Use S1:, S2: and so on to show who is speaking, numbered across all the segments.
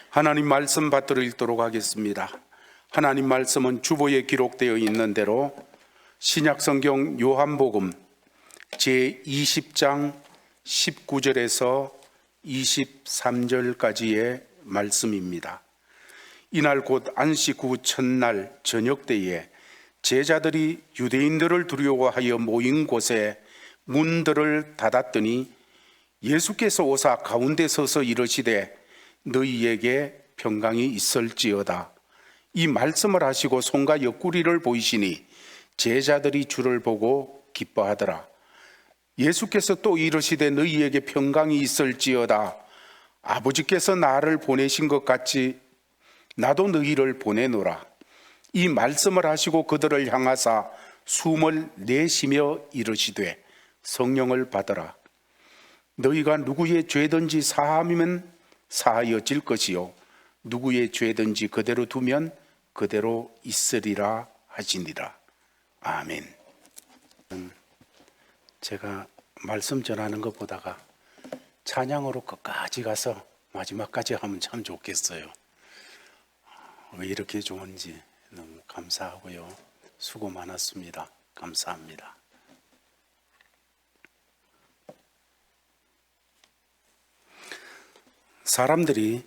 S1: 하나님 말씀 받들어 읽도록 하겠습니다. 하나님 말씀은 주보에 기록되어 있는 대로 신약성경 요한복음 제20장 19절에서 23절까지의 말씀입니다. 이날 곧 안식 후 첫날 저녁 때에 제자들이 유대인들을 두려워하여 모인 곳에 문들을 닫았더니 예수께서 오사 가운데 서서 이르시되 너희에게 평강이 있을지어다. 이 말씀을 하시고 손과 옆구리를 보이시니 제자들이 주를 보고 기뻐하더라. 예수께서 또 이르시되 너희에게 평강이 있을지어다. 아버지께서 나를 보내신 것 같이 나도 너희를 보내노라. 이 말씀을 하시고 그들을 향하사 숨을 내쉬며 이르시되 성령을 받으라. 너희가 누구의 죄든지 사함이면 사하여질 것이요 누구의 죄든지 그대로 두면 그대로 있으리라 하시니라. 아멘. 제가 말씀 전하는 것 보다가 찬양으로 끝까지 가서 마지막까지 하면 참 좋겠어요. 왜 이렇게 좋은지 너무 감사하고요. 수고 많았습니다. 감사합니다. 사람들이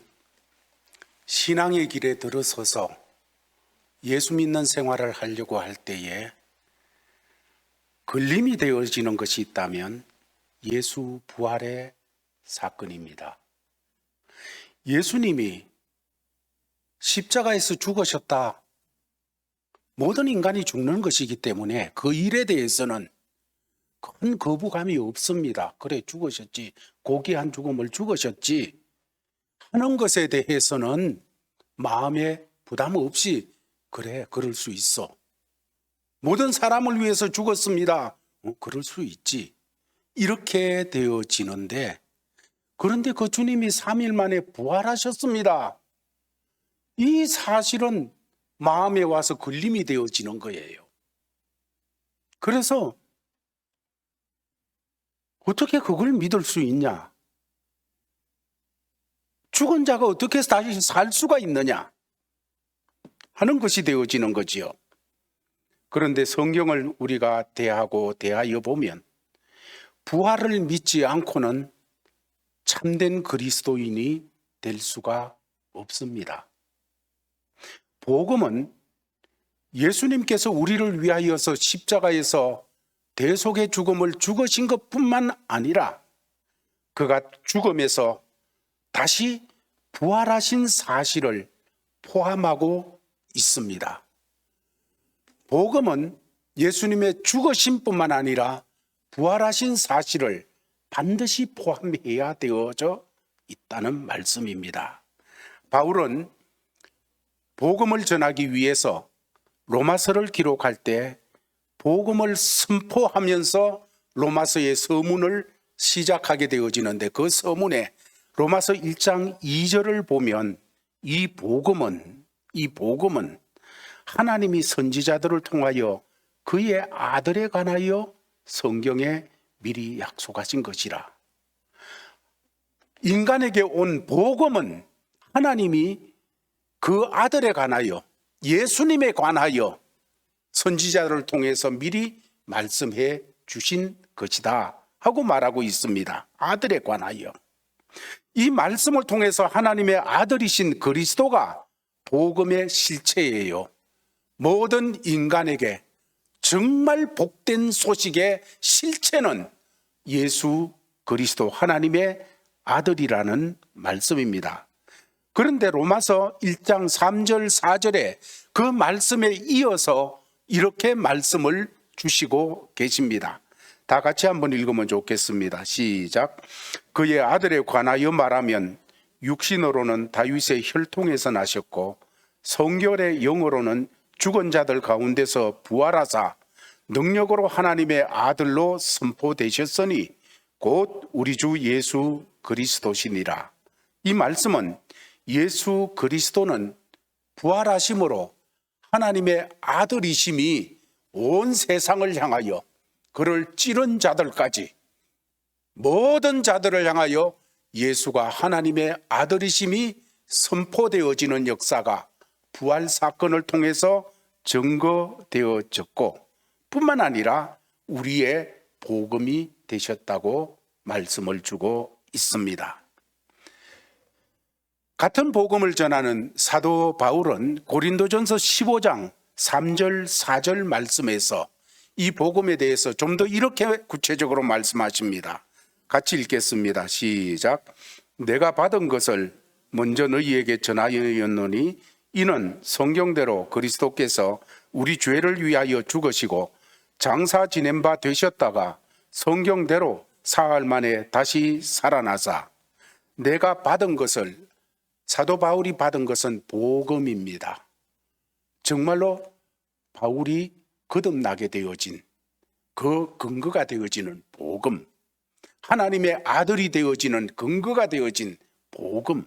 S1: 신앙의 길에 들어서서 예수 믿는 생활을 하려고 할 때에 걸림이 되어지는 것이 있다면 예수 부활의 사건입니다. 예수님이 십자가에서 죽으셨다. 모든 인간이 죽는 것이기 때문에 그 일에 대해서는 큰 거부감이 없습니다. 그래, 죽으셨지. 고귀한 죽음을 죽으셨지 하는 것에 대해서는 마음에 부담 없이 그래, 그럴 수 있어. 모든 사람을 위해서 죽었습니다. 그럴 수 있지. 이렇게 되어지는데, 그런데 그 주님이 3일 만에 부활하셨습니다. 이 사실은 마음에 와서 걸림이 되어지는 거예요. 그래서 어떻게 그걸 믿을 수 있냐? 죽은 자가 어떻게 다시 살 수가 있느냐 하는 것이 되어지는 거지요. 그런데 성경을 우리가 대하여 보면 부활을 믿지 않고는 참된 그리스도인이 될 수가 없습니다. 복음은 예수님께서 우리를 위하여서 십자가에서 대속의 죽음을 죽으신 것뿐만 아니라 그가 죽음에서 다시 부활하신 사실을 포함하고 있습니다. 복음은 예수님의 죽으심뿐만 아니라 부활하신 사실을 반드시 포함해야 되어져 있다는 말씀입니다. 바울은 복음을 전하기 위해서 로마서를 기록할 때 복음을 선포하면서 로마서의 서문을 시작하게 되어지는데 그 서문에 로마서 1장 2절을 보면 이 복음은 하나님이 선지자들을 통하여 그의 아들에 관하여 성경에 미리 약속하신 것이라. 인간에게 온 복음은 하나님이 그 아들에 관하여 예수님에 관하여 선지자들을 통해서 미리 말씀해 주신 것이다 하고 말하고 있습니다. 아들에 관하여. 이 말씀을 통해서 하나님의 아들이신 그리스도가 복음의 실체예요. 모든 인간에게 정말 복된 소식의 실체는 예수 그리스도 하나님의 아들이라는 말씀입니다. 그런데 로마서 1장 3절 4절에 그 말씀에 이어서 이렇게 말씀을 주시고 계십니다. 다 같이 한번 읽으면 좋겠습니다. 시작. 그의 아들에 관하여 말하면 육신으로는 다윗의 혈통에서 나셨고 성결의 영으로는 죽은 자들 가운데서 부활하사 능력으로 하나님의 아들로 선포되셨으니 곧 우리 주 예수 그리스도시니라. 이 말씀은 예수 그리스도는 부활하심으로 하나님의 아들이심이 온 세상을 향하여 그를 찌른 자들까지 모든 자들을 향하여 예수가 하나님의 아들이심이 선포되어지는 역사가 부활 사건을 통해서 증거되어졌고 뿐만 아니라 우리의 복음이 되셨다고 말씀을 주고 있습니다. 같은 복음을 전하는 사도 바울은 고린도전서 15장 3절 4절 말씀에서 이 복음에 대해서 좀 더 이렇게 구체적으로 말씀하십니다. 같이 읽겠습니다. 시작. 내가 받은 것을 먼저 너희에게 전하였노니 이는 성경대로 그리스도께서 우리 죄를 위하여 죽으시고 장사 지낸 바 되셨다가 성경대로 사흘 만에 다시 살아나사. 내가 받은 것을, 사도 바울이 받은 것은 복음입니다. 정말로 바울이 거듭나게 되어진 그 근거가 되어지는 복음, 하나님의 아들이 되어지는 근거가 되어진 복음,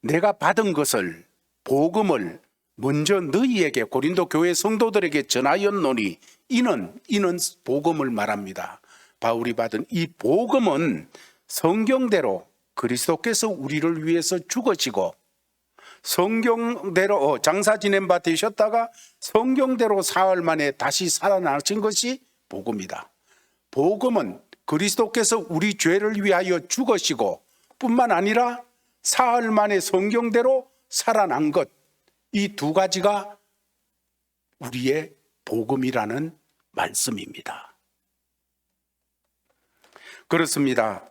S1: 내가 받은 것을, 복음을 먼저 너희에게, 고린도 교회 성도들에게 전하였노니 이는 복음을 말합니다. 바울이 받은 이 복음은 성경대로 그리스도께서 우리를 위해서 죽으시고 성경대로 장사 지낸 바 되셨다가 성경대로 사흘 만에 다시 살아나신 것이 복음이다. 복음은 그리스도께서 우리 죄를 위하여 죽으시고 뿐만 아니라 사흘 만에 성경대로 살아난 것, 이 두 가지가 우리의 복음이라는 말씀입니다. 그렇습니다.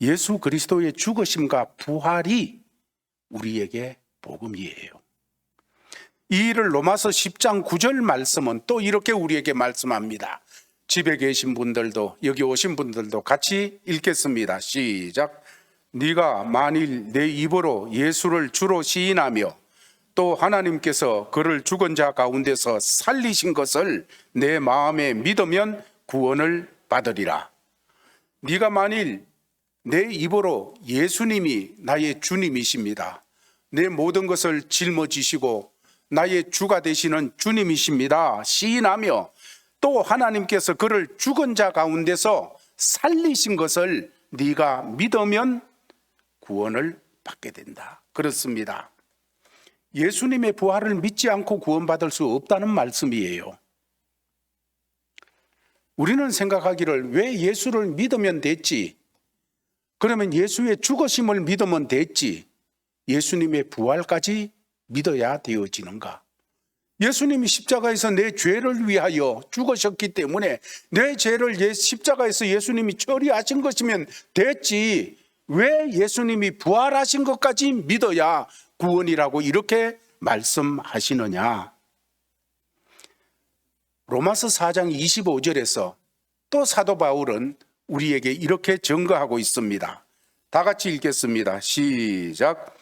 S1: 예수 그리스도의 죽으심과 부활이 우리에게 복음이에요. 이 일을 로마서 10장 9절 말씀은 또 이렇게 우리에게 말씀합니다. 집에 계신 분들도, 여기 오신 분들도 같이 읽겠습니다. 시작. 네가 만일 내 입으로 예수를 주로 시인하며 또 하나님께서 그를 죽은 자 가운데서 살리신 것을 내 마음에 믿으면 구원을 받으리라. 네가 만일 내 입으로 예수님이 나의 주님이십니다, 내 모든 것을 짊어지시고 나의 주가 되시는 주님이십니다 시인하며 또 하나님께서 그를 죽은 자 가운데서 살리신 것을 네가 믿으면 구원을 받게 된다. 그렇습니다. 예수님의 부활을 믿지 않고 구원받을 수 없다는 말씀이에요. 우리는 생각하기를 왜 예수를 믿으면 됐지? 그러면 예수의 죽으심을 믿으면 됐지? 예수님의 부활까지 믿어야 되어지는가? 예수님이 십자가에서 내 죄를 위하여 죽으셨기 때문에 내 죄를 십자가에서 예수님이 처리하신 것이면 됐지, 왜 예수님이 부활하신 것까지 믿어야 구원이라고 이렇게 말씀하시느냐? 로마서 4장 25절에서 또 사도 바울은 우리에게 이렇게 증거하고 있습니다. 다 같이 읽겠습니다. 시작.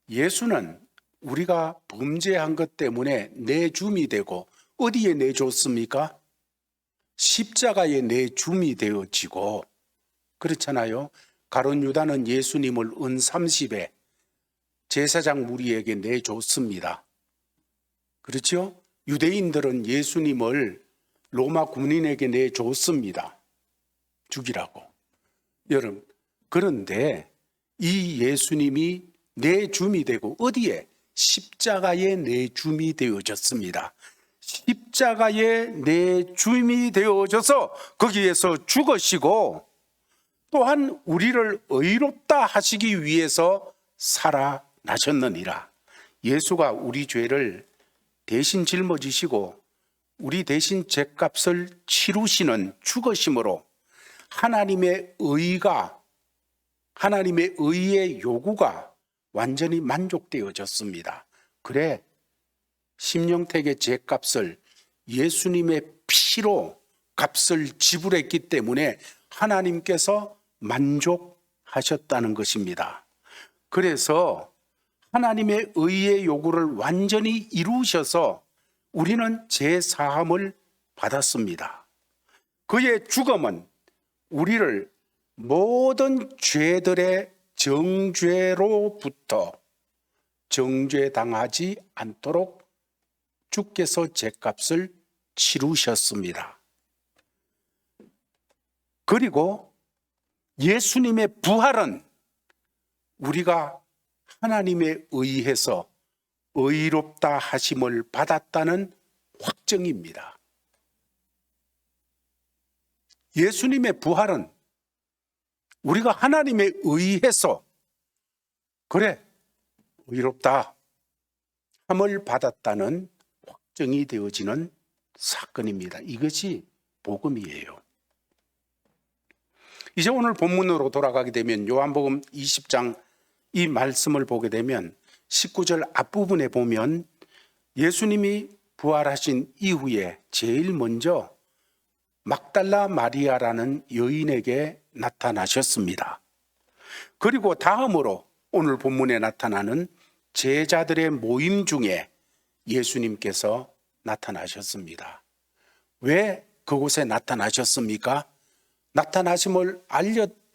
S1: 예수는 우리가 범죄한 것 때문에 내줌이 되고 어디에 내줬습니까? 십자가에 내줌이 되어지고, 그렇잖아요. 가룟 유다는 예수님을 은 30에 제사장 무리에게 내줬습니다. 그렇죠? 유대인들은 예수님을 로마 군인에게 내줬습니다. 죽이라고. 여러분, 그런데 이 예수님이 내줌이 되고 어디에? 십자가에 내줌이 되어졌습니다. 십자가에 내줌이 되어져서 거기에서 죽으시고 또한 우리를 의롭다 하시기 위해서 살아나셨느니라. 예수가 우리 죄를 대신 짊어지시고 우리 대신 죄값을 치루시는 죽으심으로 하나님의 의가, 하나님의 의의 요구가 완전히 만족되어졌습니다. 그래, 심령택의 죄값을 예수님의 피로 값을 지불했기 때문에 하나님께서 만족하셨다는 것입니다. 그래서 하나님의 의의 요구를 완전히 이루셔서 우리는 죄 사함을 받았습니다. 그의 죽음은 우리를 모든 죄들의 정죄로부터 정죄당하지 않도록 주께서 죄값을 치루셨습니다. 그리고 예수님의 부활은 우리가 하나님에 의해서 의롭다 하심을 받았다는 확정입니다. 예수님의 부활은 우리가 하나님에 의해서 그래 의롭다 함을 받았다는 확정이 되어지는 사건입니다. 이것이 복음이에요. 이제 오늘 본문으로 돌아가게 되면 요한복음 20장 이 말씀을 보게 되면 19절 앞부분에 보면 예수님이 부활하신 이후에 제일 먼저 막달라 마리아라는 여인에게 나타나셨습니다. 그리고 다음으로 오늘 본문에 나타나는 제자들의 모임 중에 예수님께서 나타나셨습니다. 왜 그곳에 나타나셨습니까? 나타나심을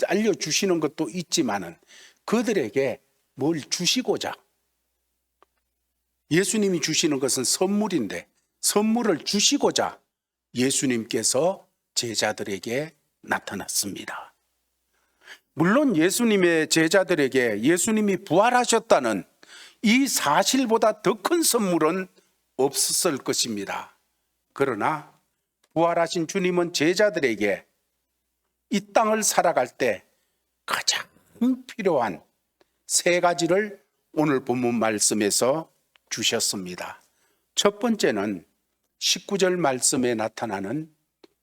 S1: 알려주시는 것도 있지만은 그들에게 뭘 주시고자, 예수님이 주시는 것은 선물인데 선물을 주시고자 예수님께서 제자들에게 나타났습니다. 물론 예수님의 제자들에게 예수님이 부활하셨다는 이 사실보다 더 큰 선물은 없었을 것입니다. 그러나 부활하신 주님은 제자들에게 이 땅을 살아갈 때 가장 필요한 세 가지를 오늘 본문 말씀에서 주셨습니다. 첫 번째는 19절 말씀에 나타나는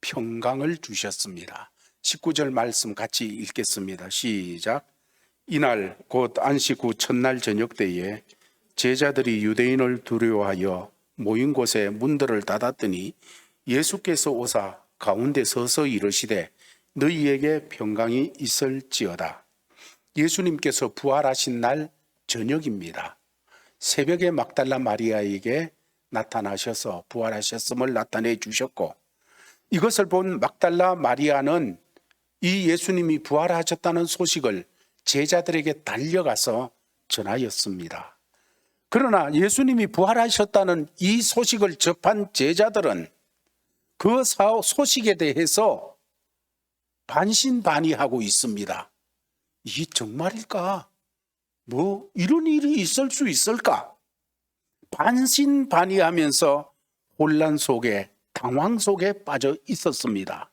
S1: 평강을 주셨습니다. 19절 말씀 같이 읽겠습니다. 시작. 이날 곧 안식 후 첫날 저녁 때에 제자들이 유대인을 두려워하여 모인 곳에 문들을 닫았더니 예수께서 오사 가운데 서서 이르시되 너희에게 평강이 있을지어다. 예수님께서 부활하신 날 저녁입니다. 새벽에 막달라 마리아에게 나타나셔서 부활하셨음을 나타내 주셨고, 이것을 본 막달라 마리아는 이 예수님이 부활하셨다는 소식을 제자들에게 달려가서 전하였습니다. 그러나 예수님이 부활하셨다는 이 소식을 접한 제자들은 그 소식에 대해서 반신반의하고 있습니다. 이게 정말일까? 뭐 이런 일이 있을 수 있을까? 반신반의하면서 혼란 속에, 당황 속에 빠져 있었습니다.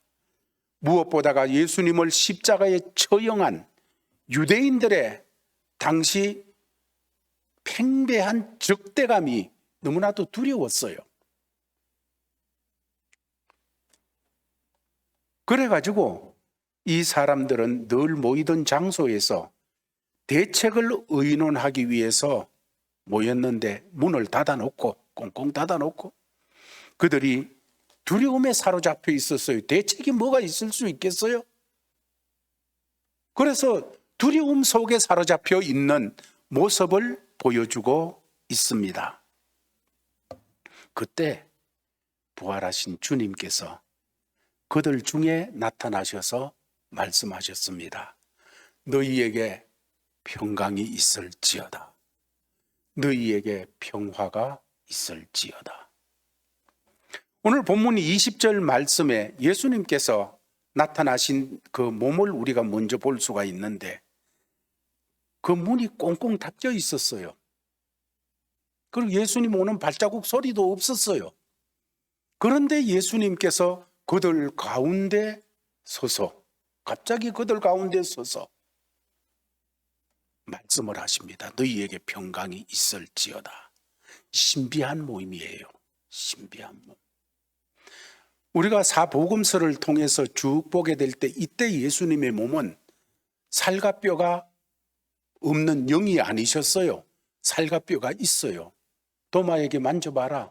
S1: 무엇보다가 예수님을 십자가에 처형한 유대인들의 당시 팽배한 적대감이 너무나도 두려웠어요. 그래가지고 이 사람들은 늘 모이던 장소에서 대책을 의논하기 위해서 모였는데 문을 닫아놓고 꽁꽁 닫아놓고 그들이 두려움에 사로잡혀 있었어요. 대책이 뭐가 있을 수 있겠어요? 그래서 두려움 속에 사로잡혀 있는 모습을 보여주고 있습니다. 그때 부활하신 주님께서 그들 중에 나타나셔서 말씀하셨습니다. 너희에게 평강이 있을지어다. 너희에게 평화가 있을지어다. 오늘 본문 20절 말씀에 예수님께서 나타나신 그 몸을 우리가 먼저 볼 수가 있는데 그 문이 꽁꽁 닫혀 있었어요. 그리고 예수님 오는 발자국 소리도 없었어요. 그런데 예수님께서 그들 가운데 서서, 갑자기 그들 가운데 서서 말씀을 하십니다. 너희에게 평강이 있을지어다. 신비한 모임이에요. 신비한 모임. 우리가 사복음서를 통해서 쭉 보게 될 때 이때 예수님의 몸은 살과 뼈가 없는 영이 아니셨어요. 살과 뼈가 있어요. 도마에게 만져봐라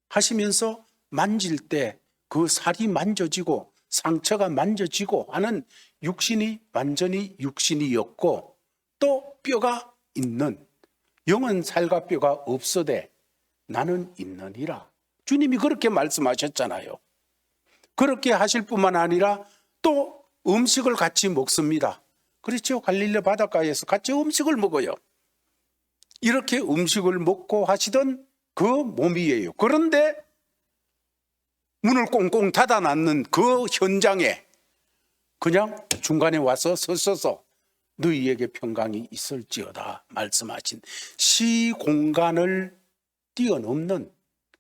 S1: 하시면서 만질 때 그 살이 만져지고 상처가 만져지고 하는 육신이 완전히 육신이었고 또 뼈가 있는, 영은 살과 뼈가 없어되 나는 있느니라. 주님이 그렇게 말씀하셨잖아요. 그렇게 하실 뿐만 아니라 또 음식을 같이 먹습니다. 그렇죠. 갈릴리 바닷가에서 같이 음식을 먹어요. 이렇게 음식을 먹고 하시던 그 몸이에요. 그런데 문을 꽁꽁 닫아놨는 그 현장에 그냥 중간에 와서 서서서 너희에게 평강이 있을지어다 말씀하신 시공간을 뛰어넘는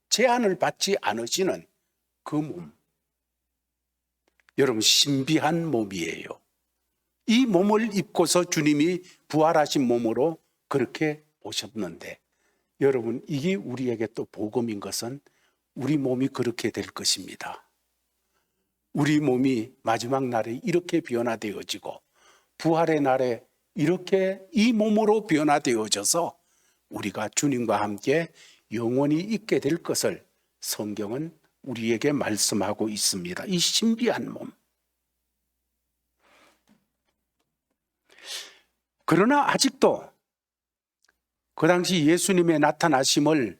S1: 제한을 받지 않으시는 그 몸. 여러분, 신비한 몸이에요. 이 몸을 입고서 주님이 부활하신 몸으로 그렇게 오셨는데, 여러분, 이게 우리에게 또 복음인 것은 우리 몸이 그렇게 될 것입니다. 우리 몸이 마지막 날에 이렇게 변화되어지고 부활의 날에 이렇게 이 몸으로 변화되어져서 우리가 주님과 함께 영원히 있게 될 것을 성경은 우리에게 말씀하고 있습니다. 이 신비한 몸. 그러나 아직도 그 당시 예수님의 나타나심을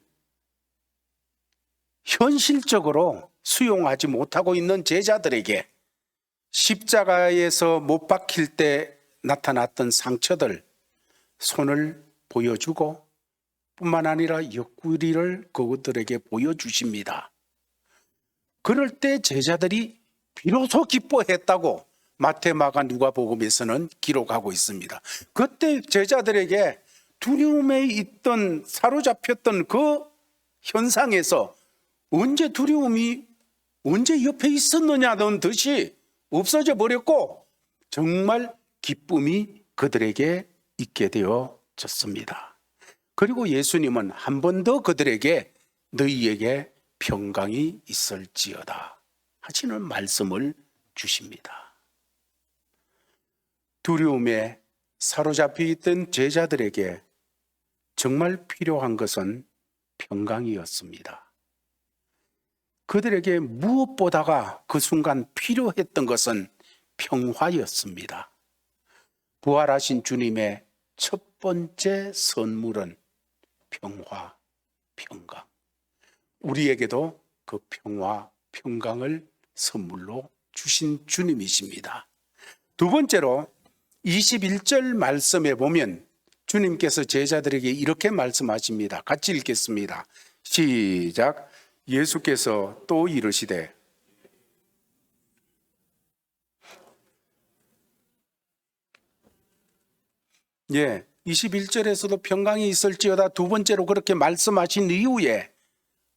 S1: 현실적으로 수용하지 못하고 있는 제자들에게 십자가에서 못 박힐 때 나타났던 상처들, 손을 보여주고 뿐만 아니라 옆구리를 그들에게 보여주십니다. 그럴 때 제자들이 비로소 기뻐했다고 마태, 마가, 누가복음에서는 기록하고 있습니다. 그때 제자들에게 두려움에 있던, 사로잡혔던 그 현상에서 언제 두려움이 언제 옆에 있었느냐는 듯이 없어져 버렸고 정말 기쁨이 그들에게 있게 되어졌습니다. 그리고 예수님은 한 번 더 그들에게 너희에게 평강이 있을지어다 하시는 말씀을 주십니다. 두려움에 사로잡혀 있던 제자들에게 정말 필요한 것은 평강이었습니다. 그들에게 무엇보다가 그 순간 필요했던 것은 평화였습니다. 부활하신 주님의 첫 번째 선물은 평화, 평강. 우리에게도 그 평화, 평강을 선물로 주신 주님이십니다. 두 번째로 21절 말씀에 보면 주님께서 제자들에게 이렇게 말씀하십니다. 같이 읽겠습니다. 시작. 예수께서 또 이르시되 예, 21절에서도 평강이 있을지어다 두 번째로 그렇게 말씀하신 이후에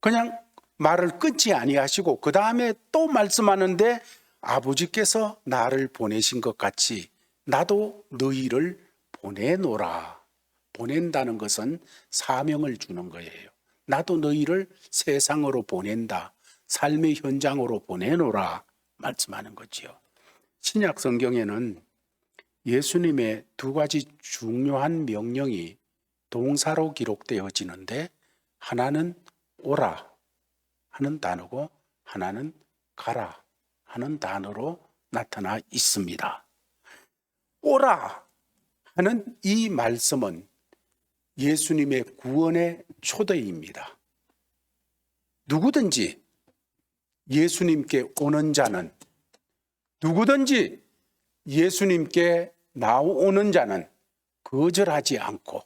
S1: 그냥 말을 끊지 아니하시고 그 다음에 또 말씀하는데 아버지께서 나를 보내신 것 같이 나도 너희를 보내노라. 보낸다는 것은 사명을 주는 거예요. 나도 너희를 세상으로 보낸다. 삶의 현장으로 보내노라 말씀하는 거지요. 신약 성경에는 예수님의 두 가지 중요한 명령이 동사로 기록되어지는데 하나는 오라 하는 단어고 하나는 가라 하는 단어로 나타나 있습니다. 오라 하는 이 말씀은 예수님의 구원의 초대입니다. 누구든지 예수님께 오는 자는, 누구든지 예수님께 나오는 자는 거절하지 않고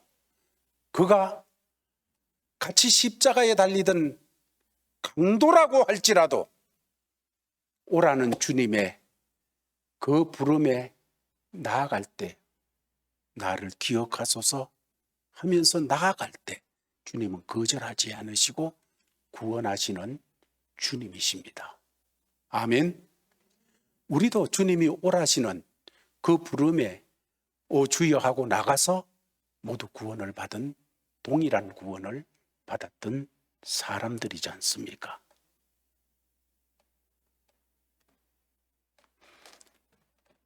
S1: 그가 같이 십자가에 달리던 강도라고 할지라도 오라는 주님의 그 부름에 나아갈 때 나를 기억하소서 하면서 나아갈 때 주님은 거절하지 않으시고 구원하시는 주님이십니다. 아멘. 우리도 주님이 오라시는 그 부름에 오 주여 하고 나가서 모두 구원을 받은, 동일한 구원을 받았던 사람들이지 않습니까?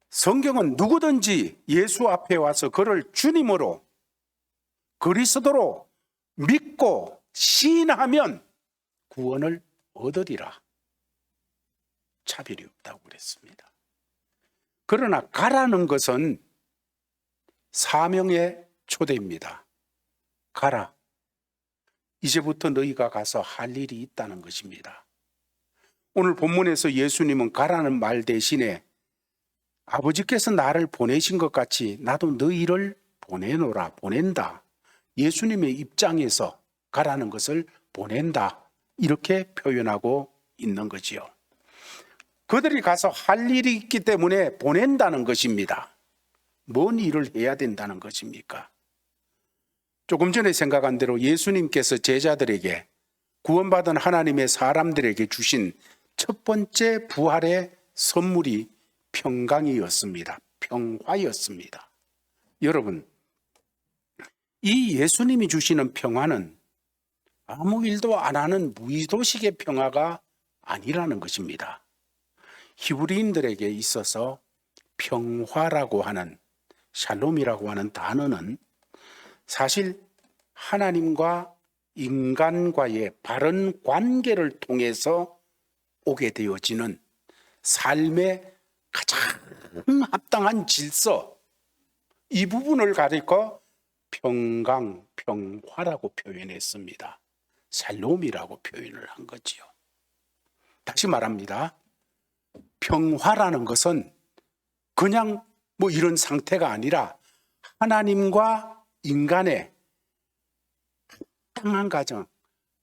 S1: 성경은 누구든지 예수 앞에 와서 그를 주님으로 그리스도로 믿고 시인하면 구원을 얻으리라. 차별이 없다고 그랬습니다. 그러나 가라는 것은 사명의 초대입니다. 가라. 이제부터 너희가 가서 할 일이 있다는 것입니다. 오늘 본문에서 예수님은 가라는 말 대신에 아버지께서 나를 보내신 것 같이 나도 너희를 보내노라, 보낸다. 예수님의 입장에서 가라는 것을 보낸다. 이렇게 표현하고 있는 거지요. 그들이 가서 할 일이 있기 때문에 보낸다는 것입니다. 뭔 일을 해야 된다는 것입니까? 조금 전에 생각한 대로 예수님께서 제자들에게 구원받은 하나님의 사람들에게 주신 첫 번째 부활의 선물이 평강이었습니다. 평화였습니다. 여러분, 이 예수님이 주시는 평화는 아무 일도 안 하는 무의도식의 평화가 아니라는 것입니다. 히브리인들에게 있어서 평화라고 하는, 샬롬이라고 하는 단어는 사실 하나님과 인간과의 바른 관계를 통해서 오게 되어지는 삶의 가장 합당한 질서, 이 부분을 가리켜 평강, 평화라고 표현했습니다. 샬롬이라고 표현을 한 거지요. 다시 말합니다. 평화라는 것은 그냥 뭐 이런 상태가 아니라 하나님과 인간의 합당한 가정,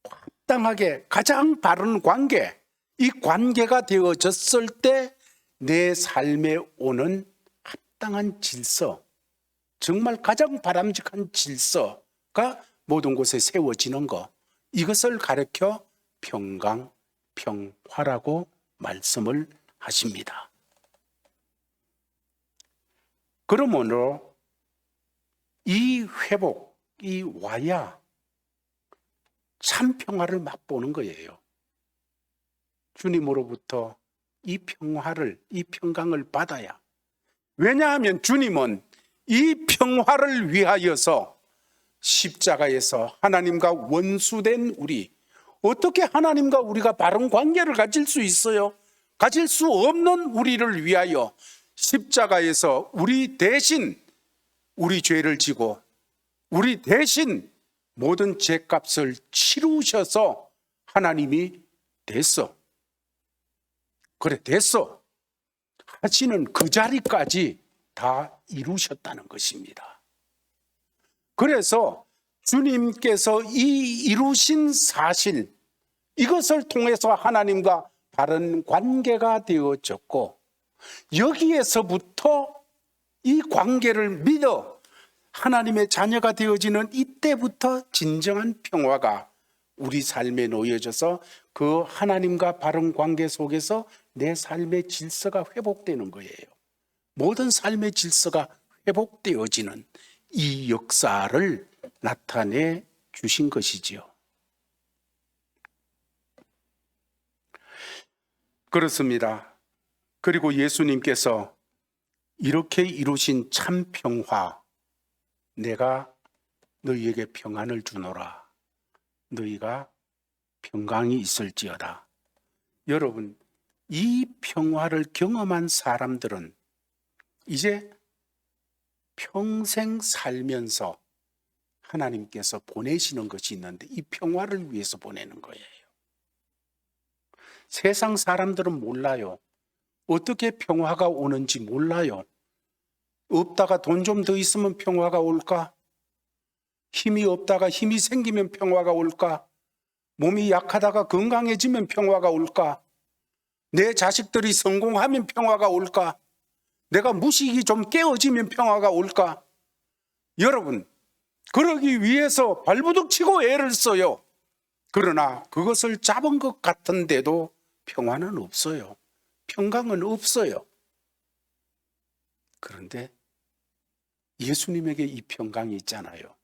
S1: 합당하게 가장 바른 관계, 이 관계가 되어졌을 때 내 삶에 오는 합당한 질서, 정말 가장 바람직한 질서가 모든 곳에 세워지는 것, 이것을 가르쳐 평강, 평화라고 말씀을 하십니다. 그러므로 이 회복, 이 와야 참 평화를 맛보는 거예요. 주님으로부터 이 평화를, 이 평강을 받아야. 왜냐하면 주님은 이 평화를 위하여서 십자가에서 하나님과 원수된 우리, 어떻게 하나님과 우리가 바른 관계를 가질 수 있어요? 가질 수 없는 우리를 위하여 십자가에서 우리 대신 우리 죄를 지고 우리 대신 모든 죄값을 치르셔서 하나님이 됐어. 그래, 됐어. 하시는 그 자리까지 다 이루셨다는 것입니다. 그래서 주님께서 이 이루신 사실, 이것을 통해서 하나님과 바른 관계가 되어졌고, 여기에서부터 이 관계를 믿어 하나님의 자녀가 되어지는 이때부터 진정한 평화가 우리 삶에 놓여져서 그 하나님과 바른 관계 속에서 내 삶의 질서가 회복되는 거예요. 모든 삶의 질서가 회복되어지는 이 역사를 나타내 주신 것이지요. 그렇습니다. 그리고 예수님께서 이렇게 이루신 참 평화, 내가 너희에게 평안을 주노라, 너희가 평강이 있을지어다. 여러분, 이 평화를 경험한 사람들은 이제 평생 살면서 하나님께서 보내시는 것이 있는데 이 평화를 위해서 보내는 거예요. 세상 사람들은 몰라요. 어떻게 평화가 오는지 몰라요. 없다가 돈 좀 더 있으면 평화가 올까? 힘이 없다가 힘이 생기면 평화가 올까? 몸이 약하다가 건강해지면 평화가 올까? 내 자식들이 성공하면 평화가 올까? 내가 무식이 좀 깨어지면 평화가 올까? 여러분, 그러기 위해서 발부둥 치고 애를 써요. 그러나 그것을 잡은 것 같은데도 평화는 없어요. 평강은 없어요. 그런데 예수님에게 이 평강이 있잖아요.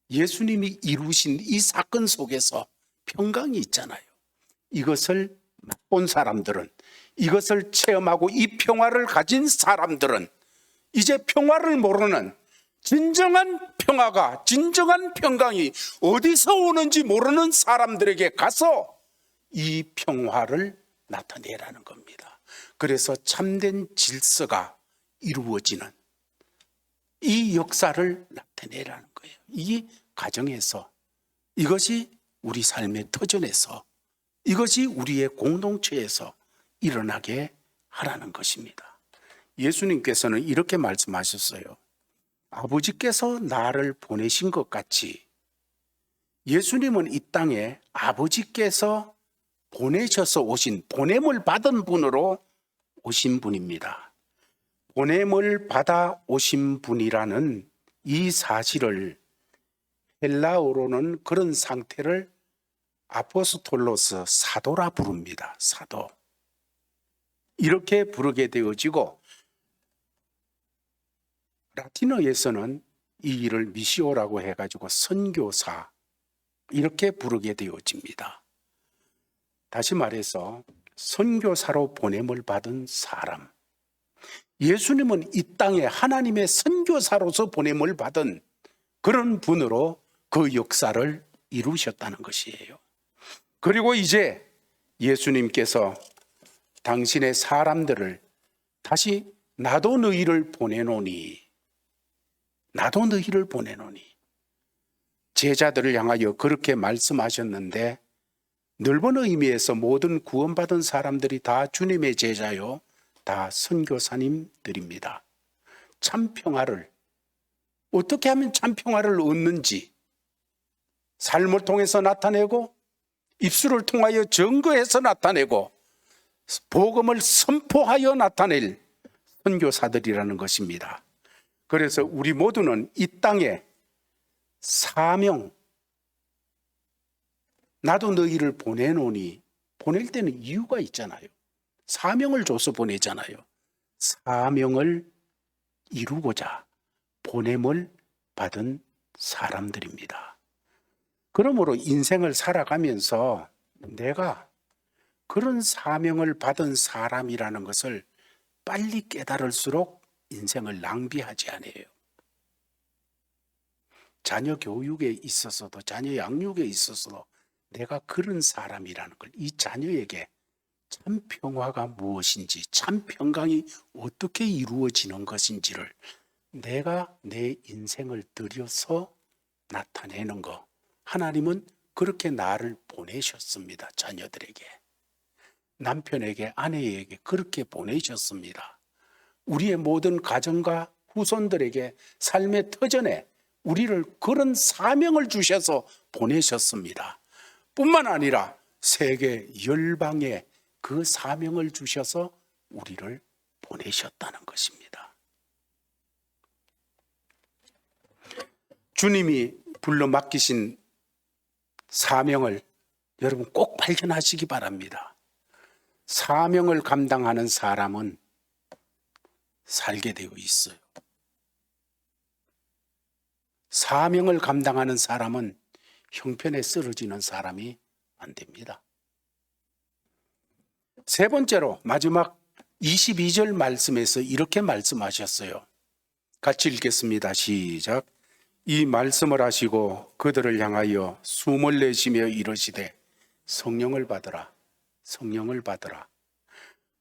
S1: 예수님이 이루신 이 사건 속에서 평강이 있잖아요. 이것을 맛본 사람들은, 이것을 체험하고 이 평화를 가진 사람들은 이제 평화를 모르는, 진정한 평화가, 진정한 평강이 어디서 오는지 모르는 사람들에게 가서 이 평화를 나타내라는 겁니다. 그래서 참된 질서가 이루어지는 이 역사를 나타내라는 거예요. 이 가정에서, 이것이 우리 삶의 터전에서, 이것이 우리의 공동체에서 일어나게 하라는 것입니다. 예수님께서는 이렇게 말씀하셨어요. 아버지께서 나를 보내신 것 같이 예수님은 이 땅에 아버지께서 보내셔서 오신, 보냄을 받은 분으로 오신 분입니다. 보냄을 받아 오신 분이라는 이 사실을 헬라어로는 그런 상태를 아포스톨로스, 사도라 부릅니다. 사도. 이렇게 부르게 되어지고 라틴어에서는 이 일을 미시오라고 해가지고 선교사 이렇게 부르게 되어집니다. 다시 말해서 선교사로 보냄을 받은 사람, 예수님은 이 땅에 하나님의 선교사로서 보냄을 받은 그런 분으로 그 역사를 이루셨다는 것이에요. 그리고 이제 예수님께서 당신의 사람들을 다시 나도 너희를 보내노니, 나도 너희를 보내노니, 제자들을 향하여 그렇게 말씀하셨는데 넓은 의미에서 모든 구원받은 사람들이 다 주님의 제자요, 다 선교사님들입니다. 참 평화를 어떻게 하면 참 평화를 얻는지 삶을 통해서 나타내고 입술을 통하여 증거해서 나타내고 복음을 선포하여 나타낼 선교사들이라는 것입니다. 그래서 우리 모두는 이 땅에 사명, 나도 너희를 보내노니, 보낼 때는 이유가 있잖아요. 사명을 줘서 보내잖아요. 사명을 이루고자 보냄을 받은 사람들입니다. 그러므로 인생을 살아가면서 내가 그런 사명을 받은 사람이라는 것을 빨리 깨달을수록 인생을 낭비하지 않아요. 자녀 교육에 있어서도, 자녀 양육에 있어서도 내가 그런 사람이라는 걸, 이 자녀에게 참 평화가 무엇인지, 참 평강이 어떻게 이루어지는 것인지를 내가 내 인생을 들여서 나타내는 것, 하나님은 그렇게 나를 보내셨습니다. 자녀들에게, 남편에게, 아내에게 그렇게 보내셨습니다. 우리의 모든 가정과 후손들에게 삶의 터전에 우리를 그런 사명을 주셔서 보내셨습니다. 뿐만 아니라 세계 열방에 그 사명을 주셔서 우리를 보내셨다는 것입니다. 주님이 불러 맡기신 사명을 여러분 꼭 발견하시기 바랍니다. 사명을 감당하는 사람은 살게 되어 있어요. 사명을 감당하는 사람은 형편에 쓰러지는 사람이 안 됩니다. 세 번째로 마지막 22절 말씀에서 이렇게 말씀하셨어요. 같이 읽겠습니다. 시작. 이 말씀을 하시고 그들을 향하여 숨을 내쉬며 이르시되 성령을 받으라, 성령을 받으라.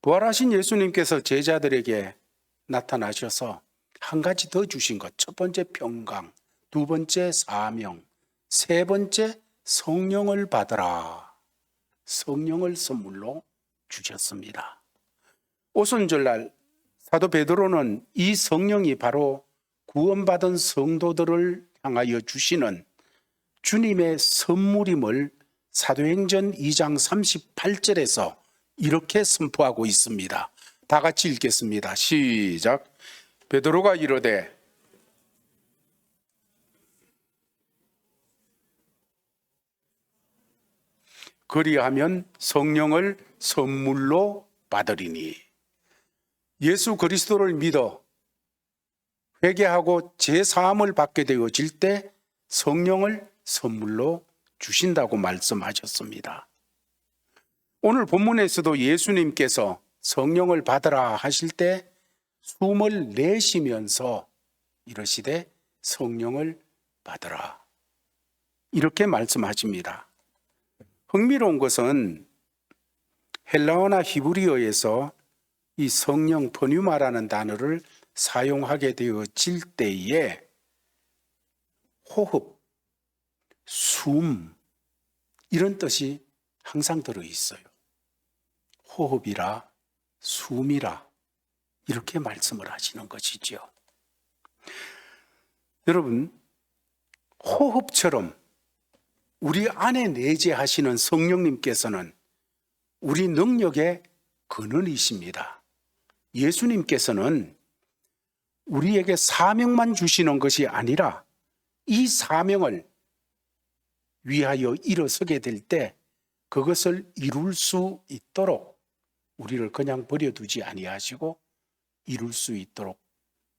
S1: 부활하신 예수님께서 제자들에게 나타나셔서 한 가지 더 주신 것, 첫 번째 평강, 두 번째 사명, 세 번째 성령을 받으라. 성령을 선물로 주셨습니다. 오순절날 사도 베드로는 이 성령이 바로 구원받은 성도들을 향하여 주시는 주님의 선물임을 사도행전 2장 38절에서 이렇게 선포하고 있습니다. 다 같이 읽겠습니다. 시작. 베드로가 이르되 그리하면 성령을 선물로 받으리니. 예수 그리스도를 믿어 회개하고 제사함을 받게 되어질 때 성령을 선물로 주신다고 말씀하셨습니다. 오늘 본문에서도 예수님께서 성령을 받으라 하실 때 숨을 내쉬면서 이러시되 성령을 받으라 이렇게 말씀하십니다. 흥미로운 것은 헬라어나 히브리어에서 이 성령 퍼뉴마라는 단어를 사용하게 되어질 때에 호흡, 숨 이런 뜻이 항상 들어있어요. 호흡이라 숨이라 이렇게 말씀을 하시는 것이죠. 여러분, 호흡처럼 우리 안에 내재하시는 성령님께서는 우리 능력의 근원이십니다. 예수님께서는 우리에게 사명만 주시는 것이 아니라 이 사명을 위하여 일어서게 될 때 그것을 이룰 수 있도록 우리를 그냥 버려두지 아니하시고 이룰 수 있도록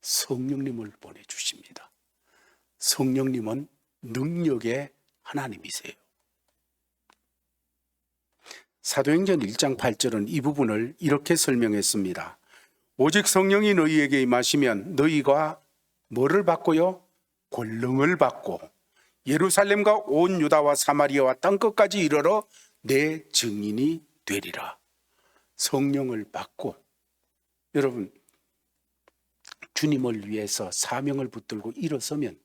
S1: 성령님을 보내주십니다. 성령님은 능력의 하나님이세요. 사도행전 1장 8절은 이 부분을 이렇게 설명했습니다. 오직 성령이 너희에게 임하시면 너희가 뭐를 받고요? 권능을 받고 예루살렘과 온 유다와 사마리아와 땅끝까지 이르러 내 증인이 되리라. 성령을 받고, 여러분 주님을 위해서 사명을 붙들고 일어서면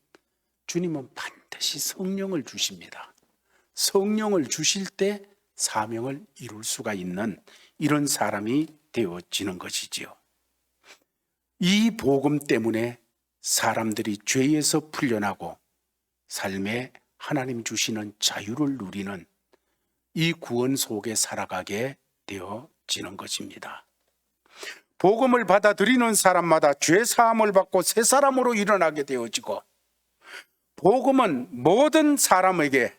S1: 주님은 반드시 성령을 주십니다. 성령을 주실 때 사명을 이룰 수가 있는 이런 사람이 되어지는 것이지요. 이 복음 때문에 사람들이 죄에서 풀려나고 삶에 하나님 주시는 자유를 누리는 이 구원 속에 살아가게 되어지는 것입니다. 복음을 받아들이는 사람마다 죄 사함을 받고 새 사람으로 일어나게 되어지고, 복음은 모든 사람에게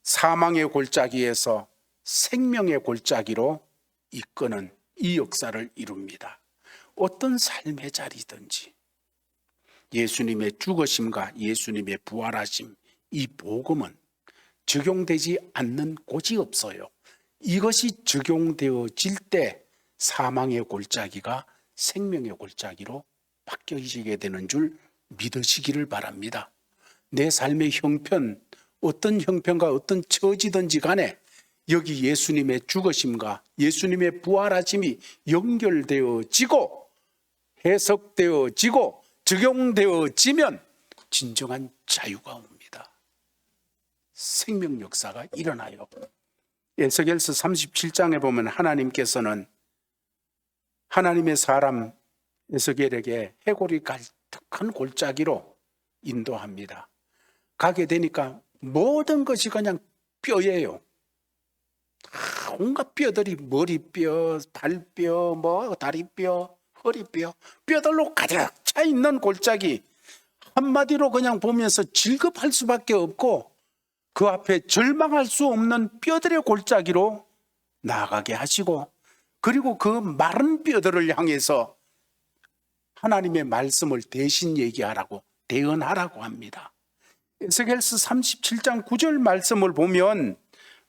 S1: 사망의 골짜기에서 생명의 골짜기로 이끄는 이 역사를 이룹니다. 어떤 삶의 자리든지 예수님의 죽으심과 예수님의 부활하심, 이 복음은 적용되지 않는 곳이 없어요. 이것이 적용되어질 때 사망의 골짜기가 생명의 골짜기로 바뀌어지게 되는 줄 믿으시기를 바랍니다. 내 삶의 형편, 어떤 형편과 어떤 처지든지 간에 여기 예수님의 죽으심과 예수님의 부활하심이 연결되어지고 해석되어지고 적용되어지면 진정한 자유가 옵니다. 생명 역사가 일어나요. 에스겔서 37장에 보면 하나님께서는 하나님의 사람 에스겔에게 해골이 가득한 골짜기로 인도합니다. 가게 되니까 모든 것이 그냥 뼈예요. 온갖 뼈들이 머리뼈, 발뼈, 다리뼈, 허리뼈, 뼈들로 가득 차 있는 골짜기, 한마디로 그냥 보면서 질겁할 수밖에 없고 그 앞에 절망할 수 없는 뼈들의 골짜기로 나아가게 하시고, 그리고 그 마른 뼈들을 향해서 하나님의 말씀을 대신 얘기하라고, 대언하라고 합니다. 에스겔서 37장 9절 말씀을 보면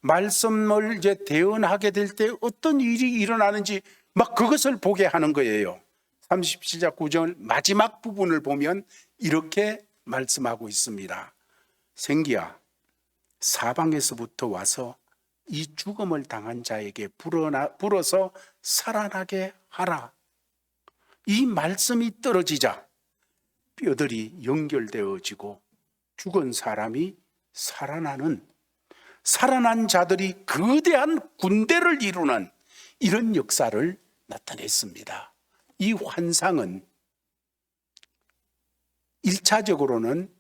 S1: 말씀을 이제 대언하게 될 때 어떤 일이 일어나는지 막 그것을 보게 하는 거예요. 37장 9절 마지막 부분을 보면 이렇게 말씀하고 있습니다. 생기야, 사방에서부터 와서 이 죽음을 당한 자에게 불어서 살아나게 하라. 이 말씀이 떨어지자 뼈들이 연결되어지고 죽은 사람이 살아난 자들이 거대한 군대를 이루는 이런 역사를 나타냈습니다. 이 환상은 1차적으로는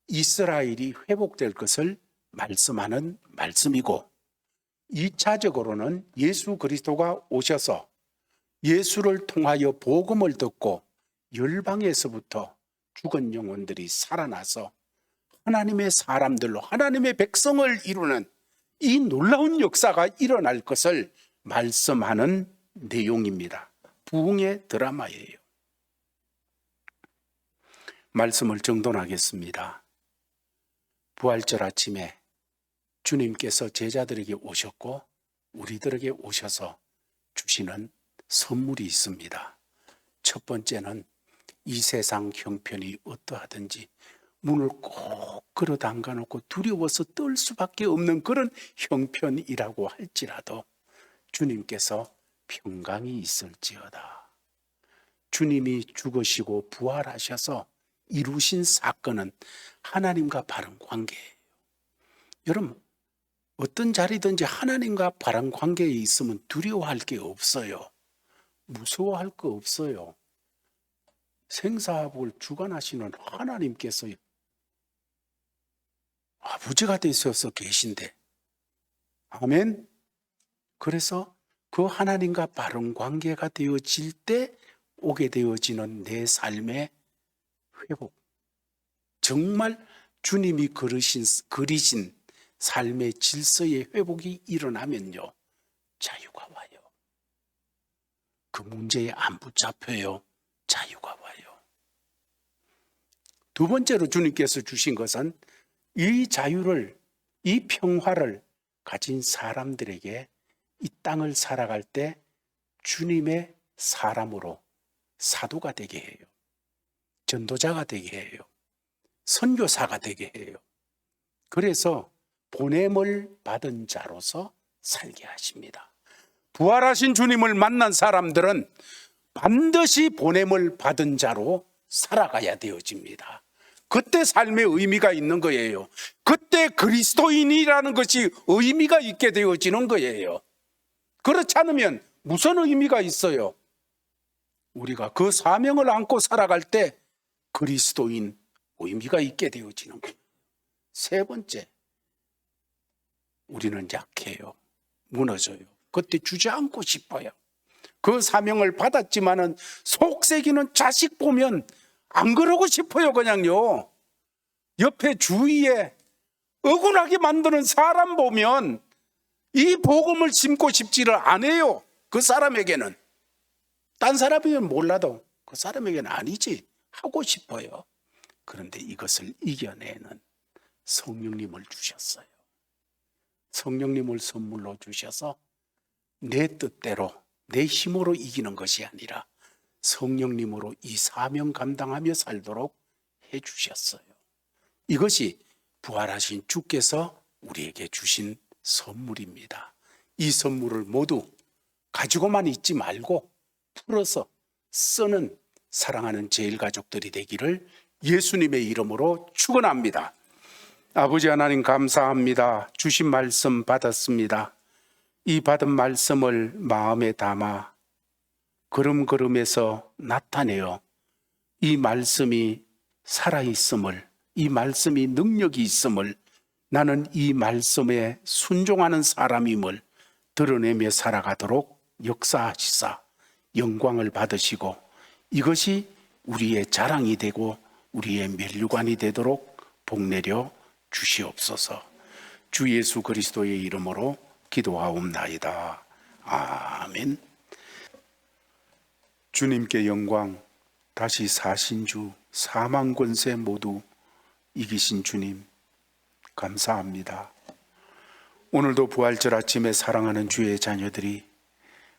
S1: 이스라엘이 회복될 것을 말씀하는 말씀이고, 2차적으로는 예수 그리스도가 오셔서 예수를 통하여 복음을 듣고 열방에서부터 죽은 영혼들이 살아나서 하나님의 사람들로 하나님의 백성을 이루는 이 놀라운 역사가 일어날 것을 말씀하는 내용입니다. 부흥의 드라마예요. 말씀을 정돈하겠습니다. 부활절 아침에 주님께서 제자들에게 오셨고 우리들에게 오셔서 주시는 선물이 있습니다. 첫 번째는 이 세상 형편이 어떠하든지 문을 꼭 걸어 담가 놓고 두려워서 떨 수밖에 없는 그런 형편이라고 할지라도 주님께서 평강이 있을지어다. 주님이 죽으시고 부활하셔서 이루신 사건은 하나님과 바른 관계예요. 여러분, 어떤 자리든지 하나님과 바른 관계에 있으면 두려워할 게 없어요. 무서워할 거 없어요. 생사합을 주관하시는 하나님께서 아버지가 되셔서 계신데, 아멘. 그래서 그 하나님과 바른 관계가 되어질 때 오게 되어지는 내 삶의 회복, 정말 주님이 그리신 삶의 질서의 회복이 일어나면요, 자유가 와요. 그 문제에 안 붙잡혀요. 자유가 와요. 두 번째로 주님께서 주신 것은 이 자유를, 이 평화를 가진 사람들에게 이 땅을 살아갈 때 주님의 사람으로 사도가 되게 해요. 전도자가 되게 해요. 선교사가 되게 해요. 그래서 보냄을 받은 자로서 살게 하십니다. 부활하신 주님을 만난 사람들은 반드시 보냄을 받은 자로 살아가야 되어집니다. 그때 삶의 의미가 있는 거예요. 그때 그리스도인이라는 것이 의미가 있게 되어지는 거예요. 그렇지 않으면 무슨 의미가 있어요? 우리가 그 사명을 안고 살아갈 때 그리스도인 의미가 있게 되어지는 거예요. 세 번째, 우리는 약해요. 무너져요. 그때 주저앉고 싶어요. 그 사명을 받았지만은 속색이는 자식 보면 안 그러고 싶어요. 그냥요. 옆에 주위에 억울하게 만드는 사람 보면 이 복음을 심고 싶지를 않아요. 그 사람에게는. 딴 사람이면 몰라도 그 사람에게는 아니지 하고 싶어요. 그런데 이것을 이겨내는 성령님을 주셨어요. 성령님을 선물로 주셔서 내 뜻대로, 내 힘으로 이기는 것이 아니라 성령님으로 이 사명 감당하며 살도록 해주셨어요. 이것이 부활하신 주께서 우리에게 주신 선물입니다. 이 선물을 모두 가지고만 있지 말고 풀어서 쓰는 사랑하는 제일가족들이 되기를 예수님의 이름으로 축원합니다. 아버지 하나님 감사합니다. 주신 말씀 받았습니다. 이 받은 말씀을 마음에 담아 걸음걸음에서 나타내어 이 말씀이 살아있음을, 이 말씀이 능력이 있음을, 나는 이 말씀에 순종하는 사람임을 드러내며 살아가도록 역사하시사 영광을 받으시고 이것이 우리의 자랑이 되고 우리의 면류관이 되도록 복내려 주시옵소서. 주 예수 그리스도의 이름으로 기도하옵나이다. 아멘. 주님께 영광. 다시 사신 주, 사망 권세 모두 이기신 주님 감사합니다. 오늘도 부활절 아침에 사랑하는 주의 자녀들이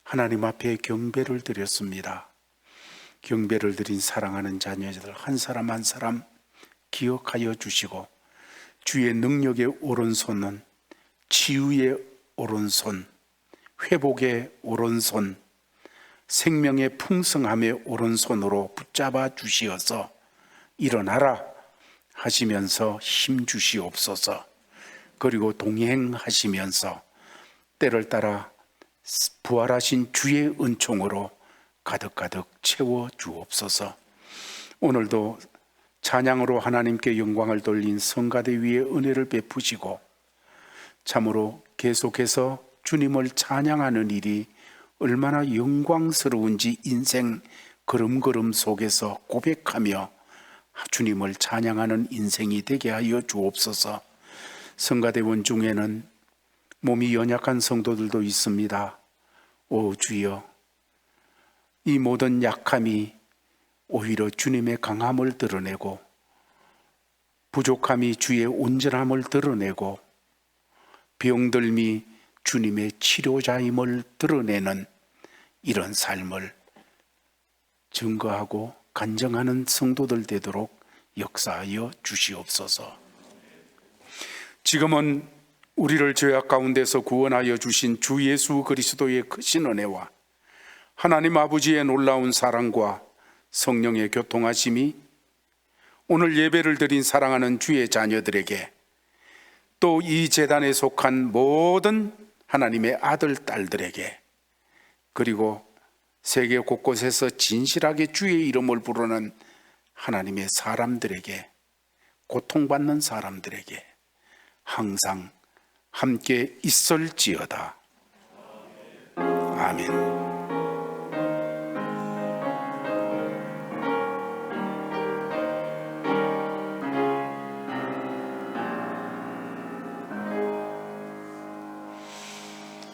S1: 하나님 앞에 경배를 드렸습니다. 경배를 드린 사랑하는 자녀들 한 사람 한 사람 기억하여 주시고 주의 능력의 오른손은 치유의 오른손, 회복의 오른손, 생명의 풍성함의 오른손으로 붙잡아 주시어서 일어나라 하시면서 힘 주시옵소서. 그리고 동행하시면서 때를 따라 부활하신 주의 은총으로 가득가득 채워 주옵소서. 오늘도 찬양으로 하나님께 영광을 돌린 성가대 위에 은혜를 베푸시고 참으로 계속해서 주님을 찬양하는 일이 얼마나 영광스러운지 인생 걸음걸음 속에서 고백하며 주님을 찬양하는 인생이 되게 하여 주옵소서. 성가대원 중에는 몸이 연약한 성도들도 있습니다. 오 주여, 이 모든 약함이 오히려 주님의 강함을 드러내고 부족함이 주의 온전함을 드러내고 병들미 주님의 치료자임을 드러내는 이런 삶을 증거하고 간증하는 성도들 되도록 역사하여 주시옵소서. 지금은 우리를 죄악 가운데서 구원하여 주신 주 예수 그리스도의 크신 은혜와 하나님 아버지의 놀라운 사랑과 성령의 교통하심이 오늘 예배를 드린 사랑하는 주의 자녀들에게 또 이 제단에 속한 모든 하나님의 아들, 딸들에게 그리고 세계 곳곳에서 진실하게 주의 이름을 부르는 하나님의 사람들에게, 고통받는 사람들에게 항상 함께 있을지어다. 아멘.